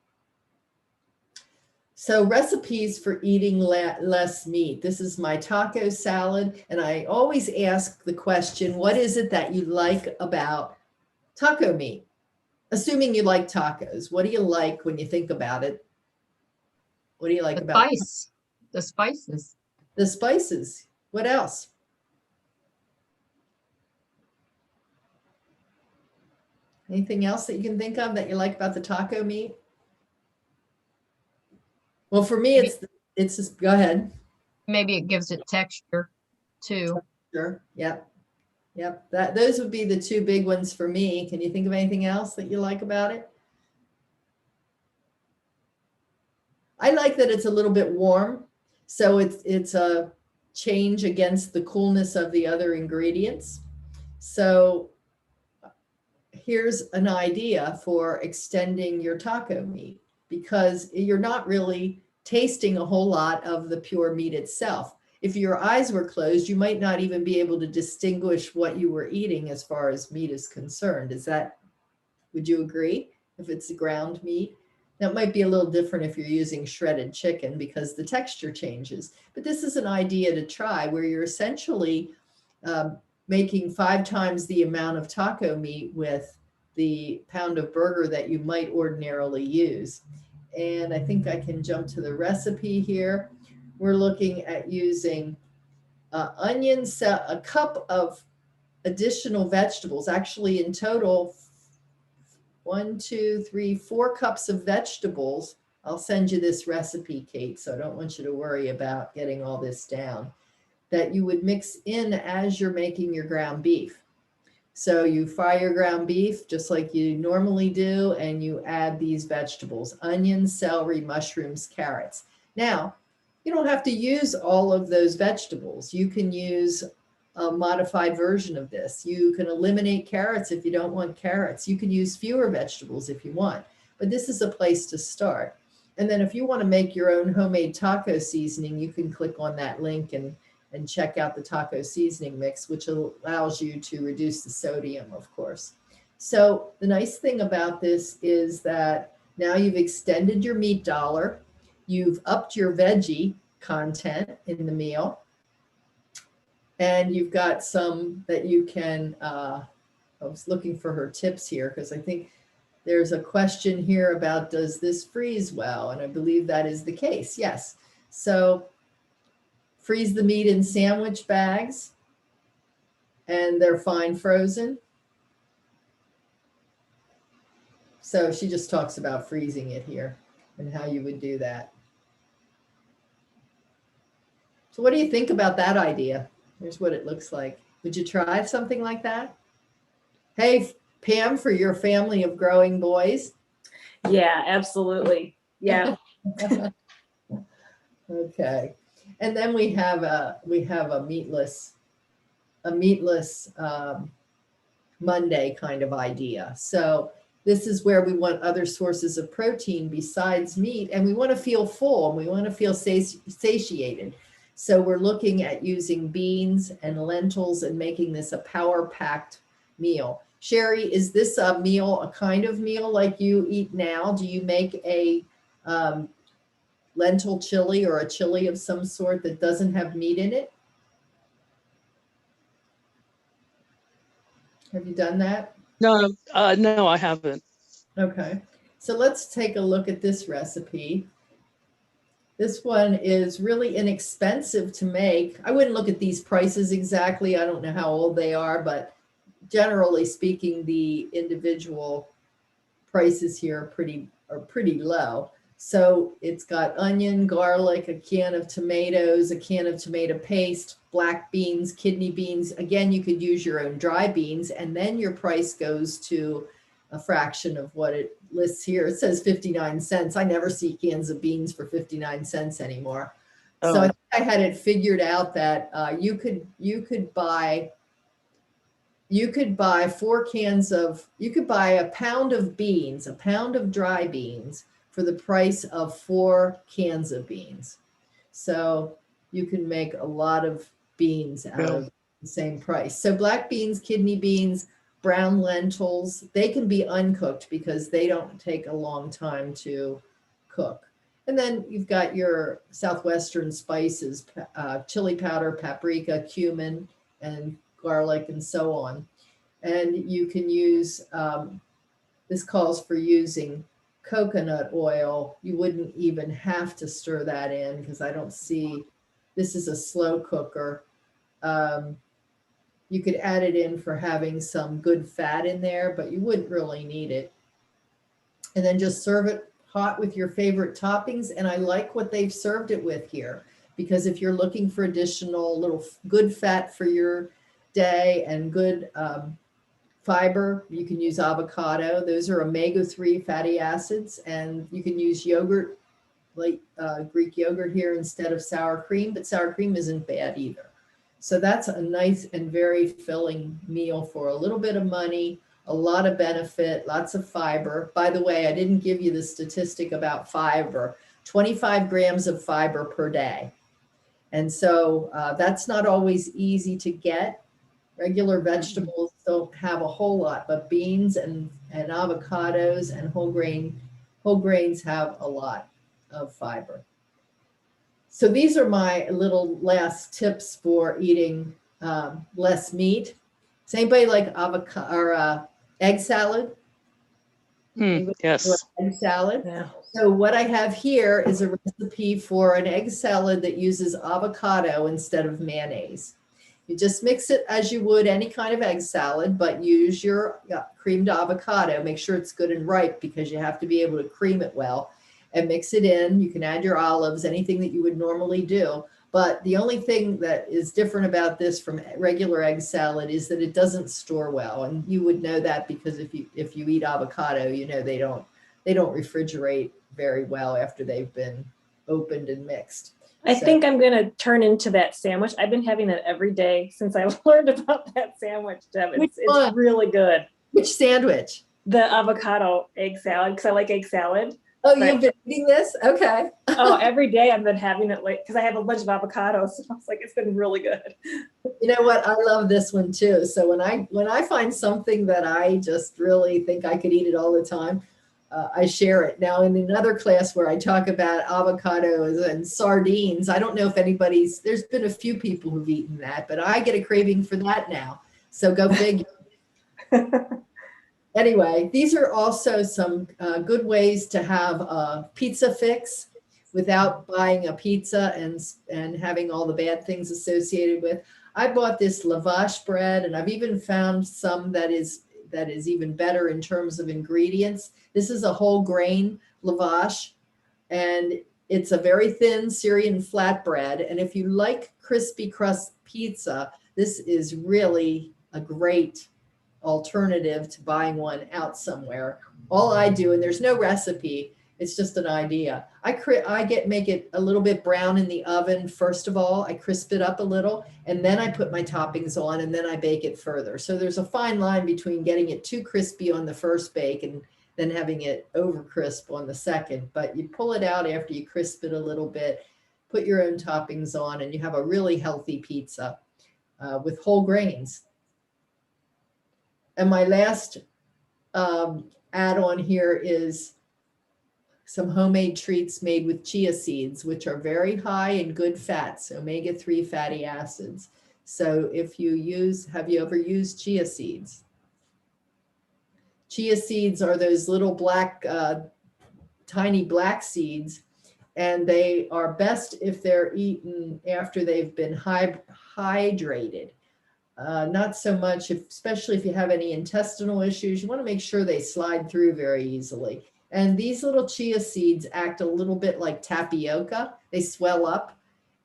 So recipes for eating less meat. This is my taco salad. And I always ask the question, what is it that you like about taco meat? Assuming you like tacos, what do you like when you think about it? What do you like about the spices? The spices. What else? Anything else that you can think of that you like about the taco meat? Well, for me, it's just, go ahead. Maybe it gives it texture too. Sure. Yep. Yep. Those would be the two big ones for me. Can you think of anything else that you like about it? I like that it's a little bit warm. So it's a change against the coolness of the other ingredients. So here's an idea for extending your taco meat, because you're not really tasting a whole lot of the pure meat itself. If your eyes were closed, you might not even be able to distinguish what you were eating as far as meat is concerned. Would you agree? If it's ground meat, that might be a little different if you're using shredded chicken because the texture changes. But this is an idea to try where you're essentially making 5 times the amount of taco meat with the pound of burger that you might ordinarily use. And I think I can jump to the recipe here. We're looking at using onions, a cup of additional vegetables, actually in total, 1, 2, 3, 4 cups of vegetables. I'll send you this recipe, Kate, so I don't want you to worry about getting all this down, that you would mix in as you're making your ground beef. So you fry your ground beef just like you normally do, and you add these vegetables: onions, celery, mushrooms, carrots. Now, you don't have to use all of those vegetables. You can use a modified version of this. You can eliminate carrots if you don't want carrots. You can use fewer vegetables if you want, but this is a place to start. And then if you want to make your own homemade taco seasoning, you can click on that link and check out the taco seasoning mix, which allows you to reduce the sodium, of course. So the nice thing about this is that now you've extended your meat dollar, you've upped your veggie content in the meal, and you've got some that you can, I was looking for her tips here because I think there's a question here about, does this freeze well? And I believe that is the case, yes. So freeze the meat in sandwich bags, and they're fine frozen. So she just talks about freezing it here and how you would do that. So what do you think about that idea? Here's what it looks like. Would you try something like that? Hey, Pam, for your family of growing boys. Yeah, absolutely. Yeah. Okay. And then we have a meatless Monday kind of idea. So this is where we want other sources of protein besides meat, and we want to feel full and we want to feel satiated. So we're looking at using beans and lentils and making this a power-packed meal. Sherry, is this a meal, a kind of meal like you eat now? Do you make a lentil chili or a chili of some sort that doesn't have meat in it? Have you done that? No, no, I haven't. Okay, so let's take a look at this recipe. This one is really inexpensive to make. I wouldn't look at these prices exactly. I don't know how old they are, but generally speaking, the individual prices here are pretty low. So it's got onion, garlic, a can of tomatoes, a can of tomato paste, black beans, kidney beans. Again, you could use your own dry beans, and then your price goes to a fraction of what it lists here. It says 59 cents. I never see cans of beans for 59 cents anymore. Oh. So I had it figured out that you could buy 4 cans of, you could buy a pound of beans, a pound of dry beans for the price of 4 cans of beans. So you can make a lot of beans out of the same price. So black beans, kidney beans, brown lentils, they can be uncooked because they don't take a long time to cook. And then you've got your Southwestern spices, chili powder, paprika, cumin, and garlic, and so on. And you can use, this calls for using coconut oil. You wouldn't even have to stir that in because I don't see, this is a slow cooker. You could add it in for having some good fat in there, but you wouldn't really need it. And then just serve it hot with your favorite toppings. And I like what they've served it with here, because if you're looking for additional little good fat for your day and good fiber, you can use avocado. Those are omega-3 fatty acids, and you can use yogurt light Greek yogurt here instead of sour cream, but sour cream isn't bad either. So that's a nice and very filling meal for a little bit of money, a lot of benefit, lots of fiber. By the way, I didn't give you the statistic about fiber, 25 grams of fiber per day. And so that's not always easy to get. Regular vegetables don't have a whole lot, but beans and avocados and whole grains have a lot of fiber. So these are my little last tips for eating less meat. Does anybody like avocado or egg salad? Yes. Egg salad. Yeah. So what I have here is a recipe for an egg salad that uses avocado instead of mayonnaise. You just mix it as you would any kind of egg salad, but use your creamed avocado. Make sure it's good and ripe because you have to be able to cream it well, and mix it in. You can add your olives, anything that you would normally do. But the only thing that is different about this from regular egg salad is that it doesn't store well. And you would know that because if you eat avocado, you know they don't refrigerate very well after they've been opened and mixed. I So- think I'm going to turn into that sandwich. I've been having it every day since I learned about that sandwich, Deb. Which It's one? really good. Which sandwich? The avocado egg salad, because I like egg salad. Oh, Right. you've been eating this? Okay. Oh, every day I've been having it because I have a bunch of avocados. So I was like, it's been really good. You know what? I love this one too. So when I find something that I just really think I could eat it all the time, I share it. Now in another class where I talk about avocados and sardines, I don't know if there's been a few people who've eaten that, but I get a craving for that now. So go figure. Anyway, these are also some good ways to have a pizza fix without buying a pizza and having all the bad things associated with. I bought this lavash bread, and I've even found some that is even better in terms of ingredients. This is a whole grain lavash, and it's a very thin Syrian flatbread. And if you like crispy crust pizza, this is really a great alternative to buying one out somewhere. All I do, and there's no recipe, it's just an idea. Make it a little bit brown in the oven. First of all, I crisp it up a little, and then I put my toppings on, and then I bake it further. So there's a fine line between getting it too crispy on the first bake and then having it over crisp on the second. But you pull it out after you crisp it a little bit, put your own toppings on, and you have a really healthy pizza with whole grains. And my last add-on here is some homemade treats made with chia seeds, which are very high in good fats, omega-3 fatty acids. So have you ever used chia seeds? Chia seeds are those little black, tiny black seeds, and they are best if they're eaten after they've been hydrated. Not so much, especially if you have any intestinal issues. You want to make sure they slide through very easily. And these little chia seeds act a little bit like tapioca. They swell up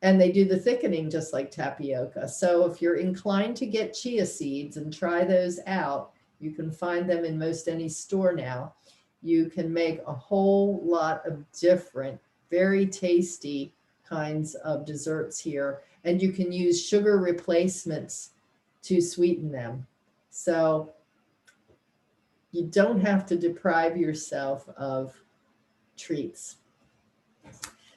and they do the thickening just like tapioca. So if you're inclined to get chia seeds and try those out, you can find them in most any store now. You can make a whole lot of different, very tasty kinds of desserts here. And you can use sugar replacements to sweeten them. So you don't have to deprive yourself of treats.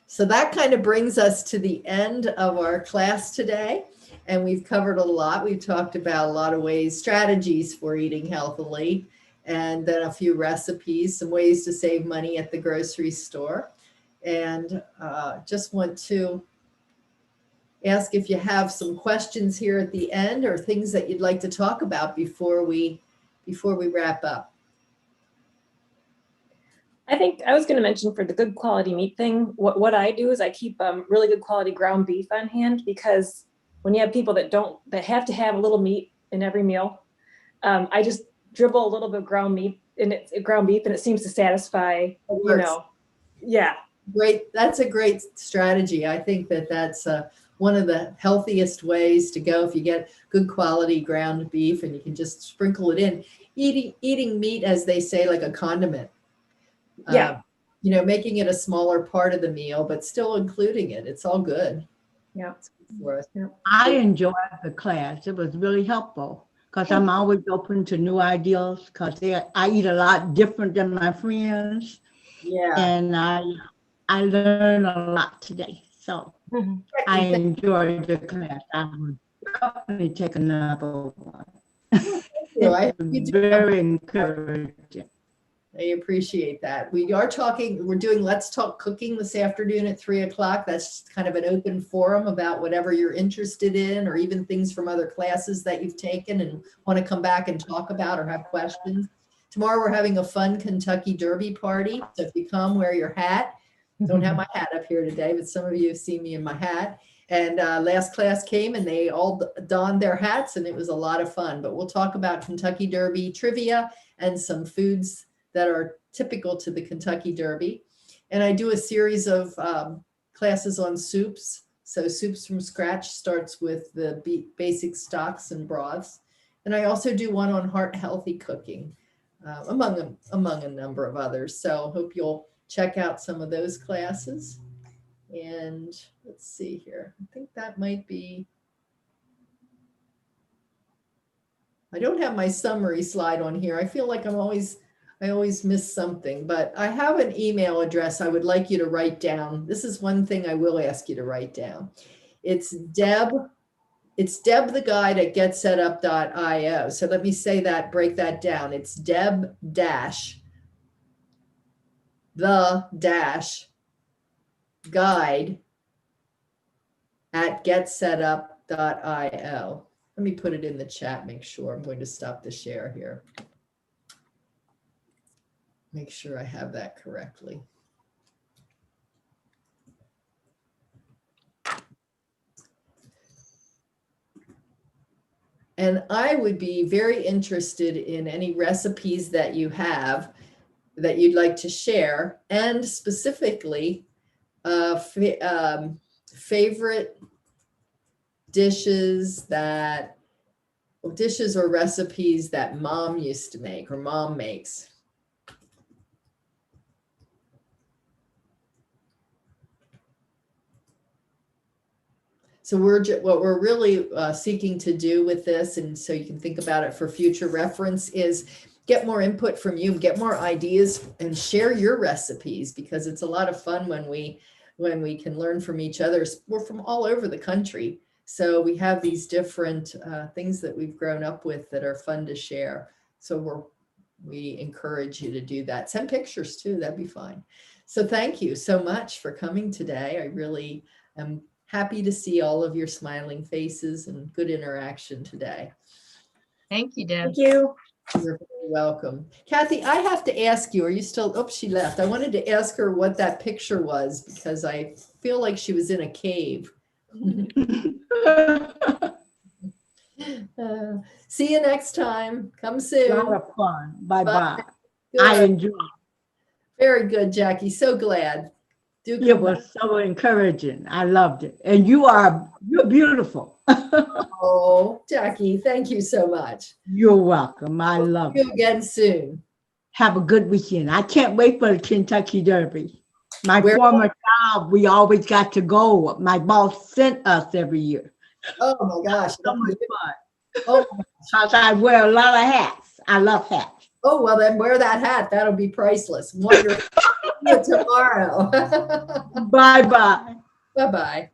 So that kind of brings us to the end of our class today. And we've covered a lot. We've talked about a lot of ways, strategies for eating healthily, and then a few recipes, some ways to save money at the grocery store. And just want to ask if you have some questions here at the end or things that you'd like to talk about before we wrap up. I think I was going to mention for the good quality meat thing, what I do is I keep really good quality ground beef on hand, because when you have people that have to have a little meat in every meal, I just dribble a little bit of ground beef and it seems to satisfy, yeah. Great. That's a great strategy. I think that's one of the healthiest ways to go if you get good quality ground beef and you can just sprinkle it in. Eating meat, as they say, like a condiment. Yeah. you know, making it a smaller part of the meal, but still including it. It's all good. Yeah. It's good for us. I enjoyed the class. It was really helpful because I'm always open to new ideas because I eat a lot different than my friends, Yeah. and I learned a lot today. So Mhm. I enjoyed the class. I would definitely take another one. you. I It hope you was do. very encouraging. I appreciate that. We're doing Let's Talk Cooking this afternoon at 3 o'clock. That's kind of an open forum about whatever you're interested in, or even things from other classes that you've taken and want to come back and talk about or have questions. Tomorrow, we're having a fun Kentucky Derby party. So if you come, wear your hat. Don't have my hat up here today, but some of you have seen me in my hat. And last class came and they all donned their hats, and it was a lot of fun. But we'll talk about Kentucky Derby trivia and some foods that are typical to the Kentucky Derby. And I do a series of classes on soups. So soups from scratch starts with the basic stocks and broths. And I also do one on heart healthy cooking, among a number of others. So hope you'll check out some of those classes. And let's see here. I think that might be. I don't have my summary slide on here. I feel like I always miss something, but I have an email address I would like you to write down. This is one thing I will ask you to write down. It's Deb the Guide at getsetup.io. So let me say that, break that down. It's Deb the guide at getsetup.io. Let me put it in the chat, make sure. I'm going to stop the share here. Make sure I have that correctly. And I would be very interested in any recipes that you have that you'd like to share, and specifically favorite dishes or recipes that mom used to make or mom makes. So what we're really seeking to do with this, and so you can think about it for future reference, is get more input from you, get more ideas, and share your recipes, because it's a lot of fun when we can learn from each other. We're from all over the country, so we have these different things that we've grown up with that are fun to share. So we encourage you to do that. Send pictures too, that'd be fine. So thank you so much for coming today. I really am happy to see all of your smiling faces and good interaction today. Thank you, Deb. Thank you. You're very welcome. Kathy, I have to ask you, are you still, oh, she left. I wanted to ask her what that picture was, because I feel like she was in a cave. See you next time. Come A soon. lot of fun. Bye-bye. Good. I enjoyed Very good, Jackie. So glad. Do it. come It back. was so encouraging. I loved it. And you're beautiful. Oh, Jackie, thank you so much. You're welcome. I love See it. you again soon. Have a good weekend. I can't wait for the Kentucky Derby. My Where- former job, we always got to go. My boss sent us every year. Oh my gosh. So much fun. Oh, Because I wear a lot of hats. I love hats. oh, well then wear that hat. That'll be priceless. Wonderful. See you tomorrow. Bye-bye. Bye-bye.